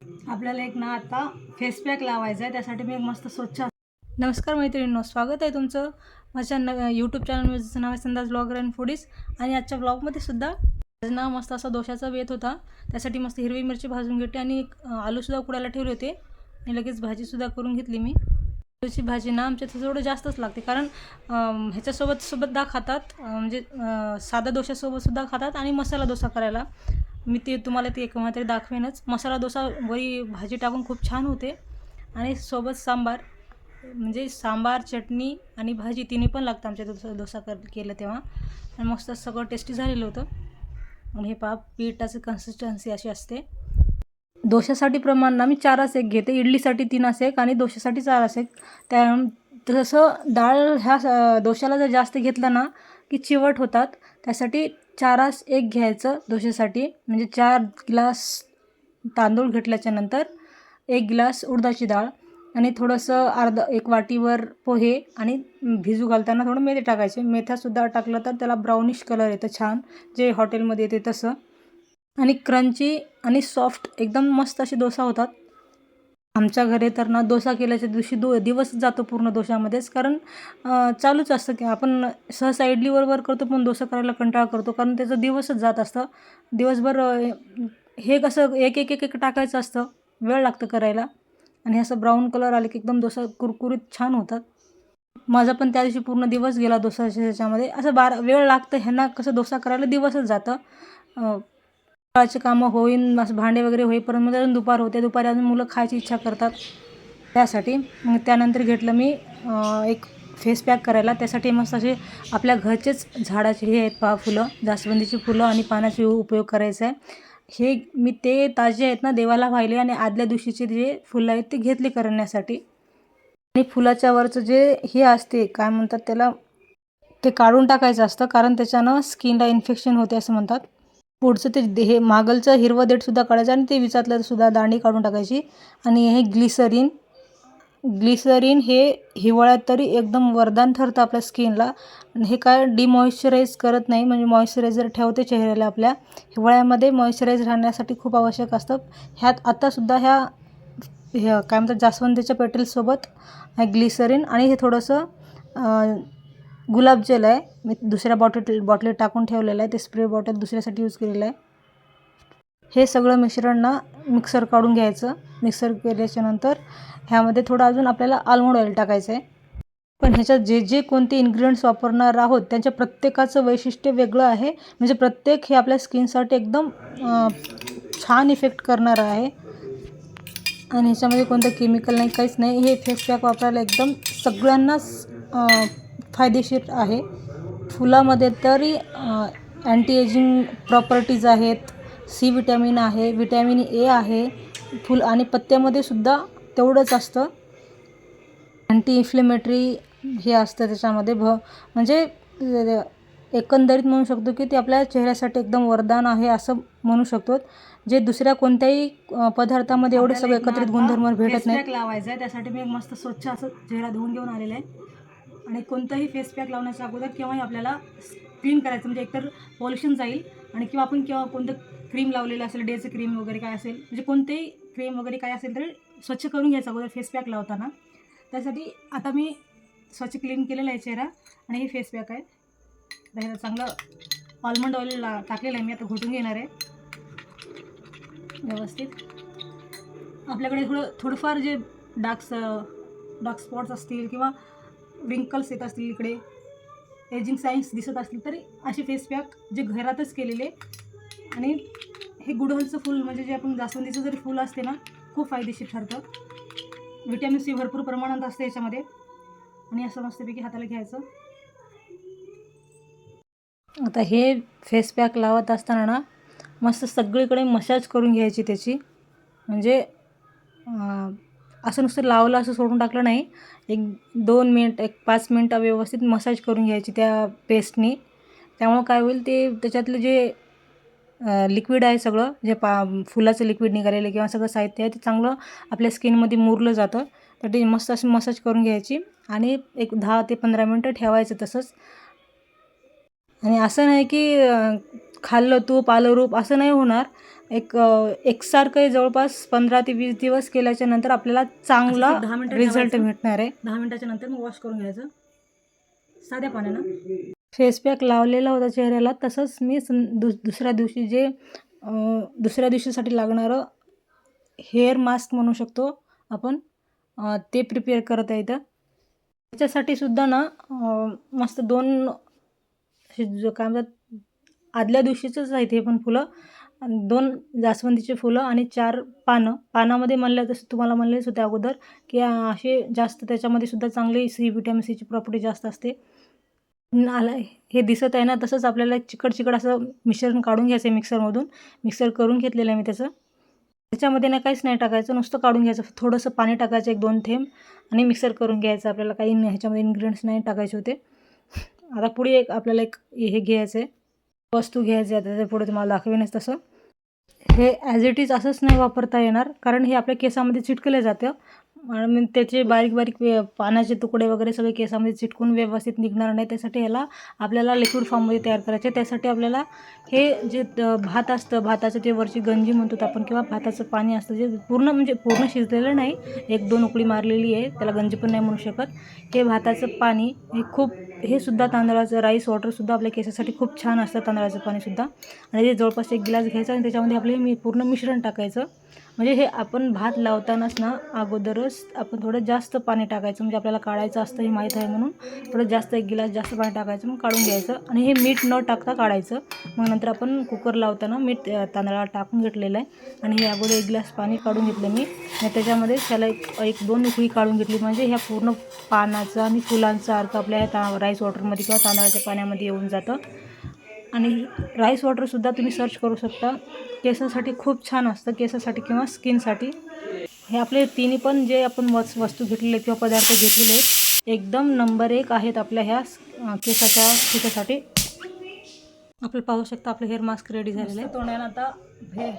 आपल्याला एक ना आता फेस पॅक लावायचा आहे, त्यासाठी मी एक मस्त स्वच्छ. नमस्कार मैत्रिणींनो, स्वागत आहे तुमचं माझ्या यूट्यूब चॅनलचं नाव आहे संदास ब्लॉगर अँड फूडीज. आणि आजच्या ब्लॉगमध्ये सुद्धा आज ना मस्त असा डोशाचा बेत होता. त्यासाठी मस्त हिरवी मिरची भाजून घेतली आणि आलूसुद्धा उकडायला ठेवले होते आणि लगेच भाजीसुद्धा करून घेतली मी. आलूची भाजी ना आमच्या थोडं जास्तच लागते, कारण ह्याच्यासोबत खातात, म्हणजे साधा डोशासोबतसुद्धा खातात आणि मसाला डोसा करायला मी ते तुम्हाला ते केव्हा तरी दाखवेनच. मसाला डोसा वरी भाजी टाकून खूप छान होते आणि सोबत सांबार, म्हणजे सांबार, चटणी आणि भाजी तिन्ही पण लागतं आमच्या डोसा केलं तेव्हा. आणि मस्त सगळं टेस्टी झालेलं होतं. आणि हे पिठाची कन्सिस्टन्सी अशी असते. डोशासाठी प्रमाण ना मी 4 घेते, इडलीसाठी 3 आणि डोशासाठी 4 त्या तसं डाळ ह्या डोशाला जर जास्त घेतलं ना की चिवट होतात. त्यासाठी 4 घ्यायचं डोशासाठी, म्हणजे 4 ग्लास तांदूळ घेतल्याच्यानंतर 1 ग्लास उडदाची डाळ आणि थोडंसं 1 वाटीवर पोहे आणि भिजू घालताना थोडं मेथी टाकायचे. मेथ्यासुद्धा टाकलं तर त्याला ब्राउनिश कलर येतं छान, जे हॉटेलमध्ये येते तसं. आणि क्रंची आणि सॉफ्ट एकदम मस्त असे डोसा होतात. आमच्या घरी तर ना डोसा केल्याच्या दिवशी दिवस जातो पूर्ण डोशामध्येच, कारण चालूच असतं की आपण सहसा इडली बरोबर करतो, पण डोसा करायला कंटाळा करतो, कारण त्याचं दिवसच जात असतं दिवसभर. हे कसं एक टाकायचं असतं, वेळ लागतं करायला. आणि असं ब्राऊन कलर आले की एकदम डोसा कुरकुरीत छान होतात. माझा पण त्या दिवशी पूर्ण दिवस गेला डोसाच्या ह्याच्यामध्ये. असं वेळ लागतं ह्यांना, कसं डोसा करायला दिवसच जातं. सकाळचे कामं होईन, असं भांडे वगैरे होईपर्यंत मध्ये अजून दुपार होते. दुपारी अजून मुलं खायची इच्छा करतात, त्यासाठी मग त्यानंतर घेतलं मी एक फेस पॅक करायला. त्यासाठी मस्त असे आपल्या घरचेच झाडाचे हे आहेत फुलं, जास्वंदीची फुलं आणि पानाचे उपयोग करायचा आहे. हे मी ते ताजे आहेत ना देवाला वाहिले आणि आदल्या दिवशीचे जे फुलं आहेत ते घेतले करण्यासाठी. आणि फुलाच्या वरचं जे हे असते काय म्हणतात त्याला, ते काढून टाकायचं असतं, कारण त्याच्यानं स्किनला इन्फेक्शन होते असं म्हणतात. पुढचं ते हे मागलचं हिरवं देठसुद्धा काढायचं आणि ते विचातलंसुद्धा दांडी काढून टाकायची. आणि हे ग्लिसरीन हे हिवाळ्यात तरी एकदम वरदान ठरतं आपल्या स्किनला. आणि हे काय डिमॉइश्चराईज करत नाही, म्हणजे मॉइश्चरायझर ठेवते चेहऱ्याला आपल्या. हिवाळ्यामध्ये मॉइश्चराईज राहण्यासाठी खूप आवश्यक असतं. ह्यात आत्तासुद्धा ह्या काय म्हणतात जास्वंदीच्या पेटलसोबत ग्लिसरीन आणि हे थोडंसं गुलाब जेल आहे, मी दुसऱ्या बॉटलीत टाकून ठेवलेलं आहे. ते स्प्रे बॉटल दुसऱ्यासाठी यूज केलेलं आहे. हे सगळं मिश्रण ना मिक्सर काढून घ्यायचं. मिक्सर केल्याच्यानंतर ह्यामध्ये थोडं अजून आपल्याला आल्मंड ऑइल टाकायचं आहे. पण ह्याच्यात जे कोणते इन्ग्रेडियंट्स वापरणार आहोत त्यांच्या प्रत्येकाचं वैशिष्ट्य वेगळं आहे, म्हणजे प्रत्येक हे आपल्या स्किनसाठी एकदम छान इफेक्ट करणारं आहे. आणि ह्याच्यामध्ये कोणतं केमिकल नाही, काहीच नाही. हे फेस पॅक वापरायला एकदम सगळ्यांनाच फायदेशीर आहे. फुलामध्ये तरी अँटी एजिंग प्रॉपर्टीज आहेत, सी विटॅमिन आहे, विटॅमिन ए आहे. आणि पत्त्यामध्ये सुद्धा तेवढंच असतं. अँटी इन्फ्लेमेटरी हे असतं त्याच्यामध्ये. म्हणजे एकंदरीत म्हणू शकतो की ते आपल्या चेहऱ्यासाठी एकदम वरदान आहे असं म्हणू शकतो, जे दुसऱ्या कोणत्याही पदार्थामध्ये एवढे सगळे एकत्रित गुणधर्म भेटत नाही. फेस पॅक लावायचा आहे, त्यासाठी मी एक मस्त स्वच्छ असं चेहरा धुवून घेऊन आलेला आहे. आणि कोणताही फेस पॅक लावण्याच्या अगोदर केव्हाही आपल्याला क्लीन करायचं, म्हणजे एकतर पॉल्युशन जाईल, आणि किंवा आपण केव्हा कोणतं क्रीम लावलेलं असेल, डेचं क्रीम वगैरे काय असेल, म्हणजे कोणतेही क्रीम वगैरे काय असेल तरी स्वच्छ करून घ्यायचं अगोदर फेस पॅक लावताना. त्यासाठी आता मी स्वच्छ क्लीन केलेलं आहे चेहरा. आणि हे फेस पॅक आहे, त्याला चांगलं आल्मंड ऑइल टाकलेलं आहे मी. आता घोटून घेणार आहे व्यवस्थित. आपल्याकडे थोडंफार जे डार्क स्पॉट्स असतील किंवा रिंकल्स येत असतील, इकडे एजिंग साईन्स दिसत असतील, तरी असे फेस पॅक जे घरातच केलेले. आणि हे गुडहलचं फूल, म्हणजे जे आपण जास्वंदीचं जरी फूल असते ना, खूप फायदेशीर ठरतं. विटॅमिन सी भरपूर प्रमाणात असते याच्यामध्ये. आणि असं मस्तपैकी हाताला घ्यायचं. आता हे फेस पॅक लावत असताना ना मस्त सगळीकडे मसाज करून घ्यायची त्याची, म्हणजे असं नुसतं लावलं असं सोडून टाकलं नाही. 1-2 मिनिट, 5 मिनिटं व्यवस्थित मसाज करून घ्यायची त्या पेस्टनी. त्यामुळं काय होईल, ते त्याच्यातलं जे लिक्विड आहे सगळं, जे फुलाचं लिक्विड निघालेलं किंवा सगळं साहित्य आहे, ते चांगलं आपल्या स्किनमध्ये मुरलं जातं. तर ते मस्त अशी मसाज करून घ्यायची आणि एक 10 ते 15 मिनिटं ठेवायचं तसंच. आणि असं नाही की खाल्लं तूप आलं रूप, असं नाही होणार. एकसारखं जवळपास 15 ते 20 दिवस केल्याच्या नंतर आपल्याला चांगला 10 मिनिटं रिझल्ट ठेवायचं. भेटणार आहे. 10 मिनिटाच्या नंतर मग वॉश करून घ्यायचं साध्या पाण्यानं. फेस पॅक लावलेला होता चेहऱ्याला, तसंच मी दुसऱ्या दिवशी दुसऱ्या दिवशीसाठी लागणारं हेअर मास्क म्हणू शकतो आपण, ते प्रिपेअर करत आहे इथं. त्याच्यासाठी सुद्धा ना मस्त 2 काय म्हणतात आदल्या दिवशीचंच आहे ते पण फुलं, 2 जास्वंदीचे फुलं आणि 4 पानामध्ये म्हणलं तसं तुम्हाला म्हणलेच होते अगोदर की असे जास्त त्याच्यामध्ये सुद्धा चांगली व्हिटॅमिन सीची प्रॉपर्टी जास्त असते. आला हे दिसत आहे ना, तसंच आपल्याला चिकट असं मिश्रण काढून घ्यायचं आहे मिक्सरमधून. मिक्सर करून घेतलेलं आहे मी त्याचं. त्याच्यामध्ये ना काहीच नाही टाकायचं, नुसतं काढून घ्यायचं. थोडंसं पाणी टाकायचं 1-2 थेंब आणि मिक्सर करून घ्यायचं. आपल्याला काही ह्याच्यामध्ये इन्ग्रेडियंट्स नाही टाकायचे होते. आता पुढे आपल्याला हे घ्यायचं आहे, वस्तू घ्यायची आहे. त्याच्या पुढे तुम्हाला दाखवेनच तसं. हे ॲज इट इज असंच नाही वापरता येणार, कारण हे आपल्या केसामध्ये चिटकलं जातं आणि त्याचे बारीक पानाचे तुकडे वगैरे सगळे केसामध्ये चिटकून व्यवस्थित निघणार नाही. त्यासाठी ह्याला आपल्याला लिक्विड फॉर्ममध्ये तयार करायचे. त्यासाठी आपल्याला हे जे भात असतं, भाताचं जे वरची गंजी म्हणतो आपण किंवा भाताचं पाणी असतं, जे पूर्ण शिजलेलं नाही, 1-2 उकळी मारलेली आहे, त्याला गंजी पण नाही म्हणू शकत. हे भाताचं पाणी हे सुद्धा तांदळाचं राईस वॉटरसुद्धा आपल्या केसासाठी खूप छान असतं, तांदळाचं पाणीसुद्धा. आणि ते जवळपास 1 गिलास घ्यायचा आणि त्याच्यामध्ये आपले पूर्ण मिश्रण टाकायचं. म्हणजे हे आपण भात लावतानाच ना अगोदरच आपण थोडं जास्त पाणी टाकायचं, म्हणजे आपल्याला काढायचं असतं हे माहीत आहे म्हणून थोडं जास्त 1 गिलास जास्त पाणी टाकायचं, मग काढून घ्यायचं. आणि हे मीठ न टाकता काढायचं. मग नंतर आपण कुकर लावताना मीठ तांदळाला टाकून घेतलेलं आहे आणि हे अगोदर 1 गिलास पाणी काढून घेतलं मी आणि त्याच्यामध्ये त्याला 1-2 उकळी काढून घेतली. म्हणजे ह्या पूर्ण पानाचा आणि फुलांचा अर्क आपल्या राईस वॉटरमध्ये किंवा तांदळाच्या पाण्यामध्ये येऊन जातं. आणि राईस वॉटरसुद्धा तुम्ही सर्च करू शकता, केसासाठी खूप छान असतं, केसासाठी किंवा स्किनसाठी. हे आपले तिन्ही पण जे आपण वस्तू घेतलेले किंवा पदार्थ घेतलेले एकदम नंबर 1 आहेत आपल्या ह्या केसासाठी. आपण पाहू शकता आपलं हेअर मास्क रेडी झालेलं आहे. तोंडाला आता काय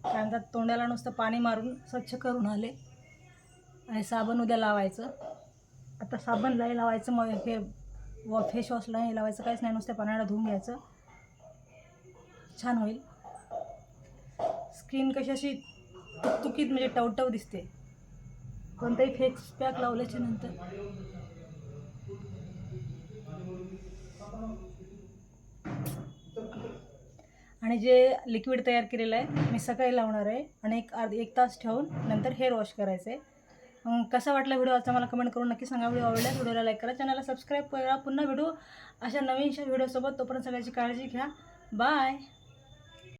म्हणतात, तोंडाला नुसतं पाणी मारून स्वच्छ करून आले आणि साबण उद्या लावायचं. आता साबण नाही लावायचं, मग हे फेस वॉशला नाही लावायचं, काहीच नाही, नुसत्या पाण्याला धुवून घ्यायचं, छान होईल. स्किन कशी अशी तुकीत म्हणजे टवटव दिसते कोणताही फेस पॅक लावल्याच्या नंतर. आणि जे लिक्विड तयार केलेलं आहे मी सकाळी लावणार आहे आणि 1 तास ठेवून नंतर हेअर वॉश करायचं आहे. मग कसा वाटला व्हिडिओ आजचा मला कमेंट करून नक्की सांगा. व्हिडिओ आवडल्यास व्हिडिओला लाईक करा, चॅनलला सबस्क्राईब करा. पुन्हा व्हिडिओ अशा नवीनशा व्हिडिओसोबत. तोपर्यंत सगळ्याची काळजी घ्या. बाय.